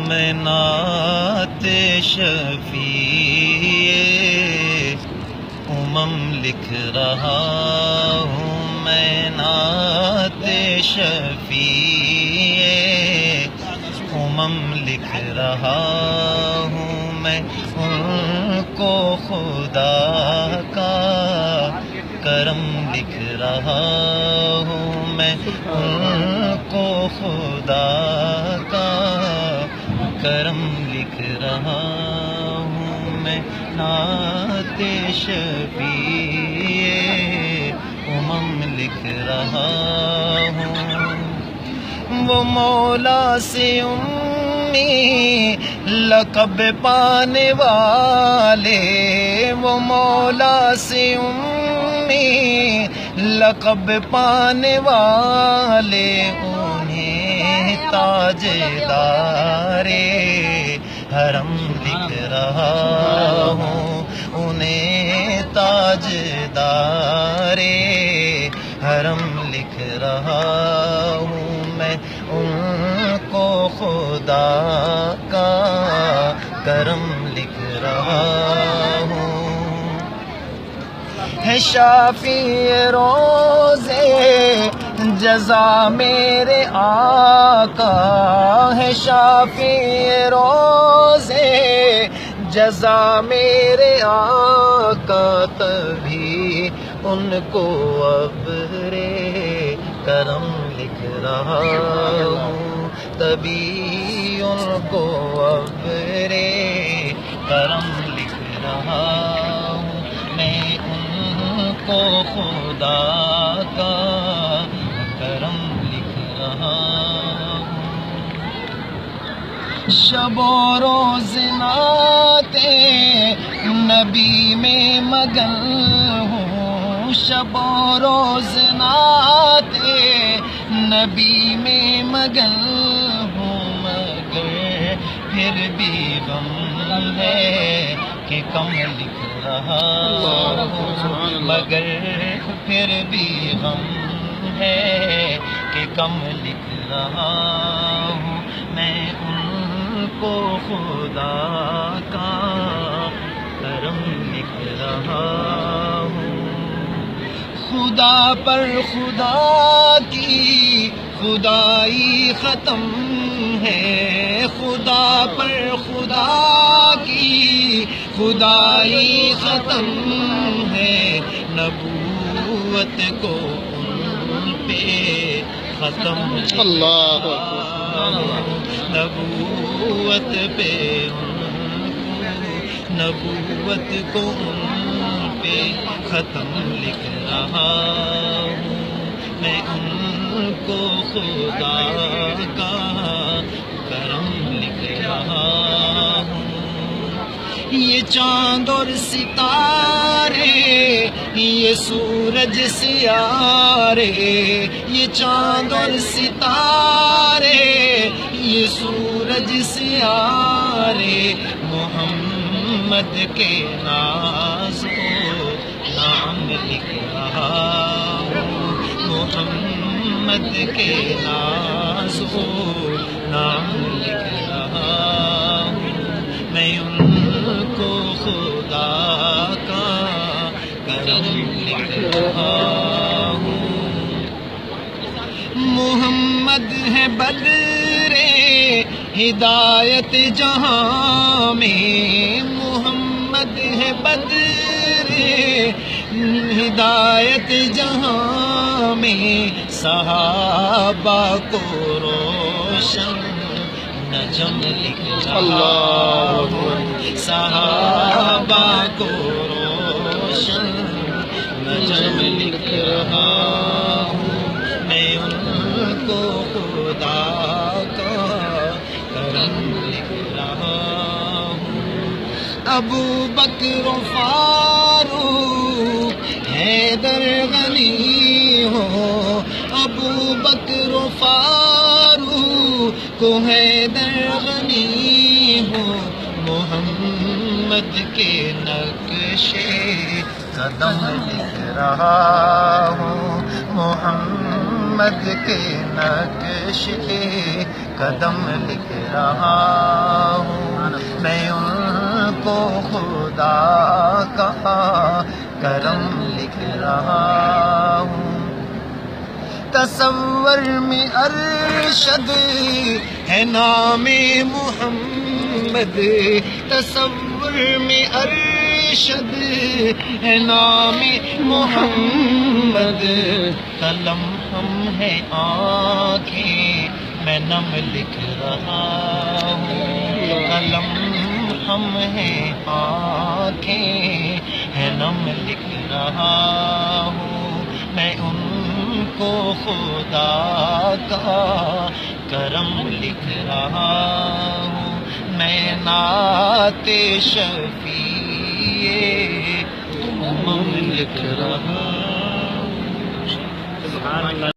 میں نعت شفیع امم لکھ رہا ہوں، میں نعت شفیع امم لکھ رہا ہوں، میں ان کو خدا کا کرم لکھ رہا ہوں، میں ان کو خدا کا کرم لکھ رہا ہوں، میں نعت شفیع امم لکھ رہا ہوں۔ وہ مولا سے امی لقب پانے والے، وہ مولا سے امی لقب پانے والے، انہیں تاجدار حرم لکھ رہا ہوں، انہیں تاجدار حرم لکھ رہا ہوں، میں ان کو خدا کا کرم لکھ رہا ہوں۔ ہے شافی روزے جزا میرے آقا، ہے شافی روزے جزا میرے آقا، تبھی ان کو ابر کرم لکھ رہا ہوں، تبھی ان کو ابر کرم لکھ رہا ہوں، میں ان کو خدا کا کرم لکھ رہا ہوں۔ شب و روز نعت نبی میں مگن ہوں، شب و روز نعت نبی میں مگن ہوں، مگر پھر بھی غم ہے کہ کم لکھ رہا ہوں، مگر پھر بھی غم ہے کہ کم لکھ رہا ہوں، میں ان کو خدا کا کرم لکھ رہا ہوں۔ خدا پر خدا کی خدائی ختم ہے، خدا پر خدا کی خدائی ختم ہے، نبوت کو ان پہ ختم اللہ نبوت پہ نبوت کو ان پہ ختم لکھ رہا ہوں، میں ان کو خدا کا کرم لکھ رہا ہوں۔ یہ چاند اور ستارے، یہ سورج سیارے، یہ چاند اور ستارے، یہ سورج سیارے، محمد کے ناز کو نام لکھ رہا ہوں، محمد کے ناز کو نام لکھ رہا ہوں، میں ان کو خدا کا کرم لکھ رہا ہوں۔ محمد ہے بدر ہدایت جہاں میں، محمد ہے بدر ہدایت جہاں میں، صحابہ کو روشن نجم لکھ رہا ہوں، صحابہ کو روشن نجم لکھ رہا ہوں، میں ان کو خدا کا کرم لکھ رہا ہوں۔ ابو بکر و فاروق حیدر غنی ہو، ابو بکر و فاروق کو حیدر غنی ہو، محمد کے نقشے قدم لکھ رہا ہوں، محمد محمد کے نقش قدم لکھ رہا ہوں، میں ان کو خدا کا کرم لکھ رہا ہوں۔ تصور میں ارشد ہے نام محمد، تصور میں ارشد ہے نام محمد، قلم ہم ہے آنکھیں میں نم لکھ رہا ہوں، قلم ہم ہے آنکھیں ہے نم لکھ رہا ہوں، میں ان کو خدا کا کرم لکھ رہا ہوں، میں نعت شفیع امم لکھ رہا ہوں۔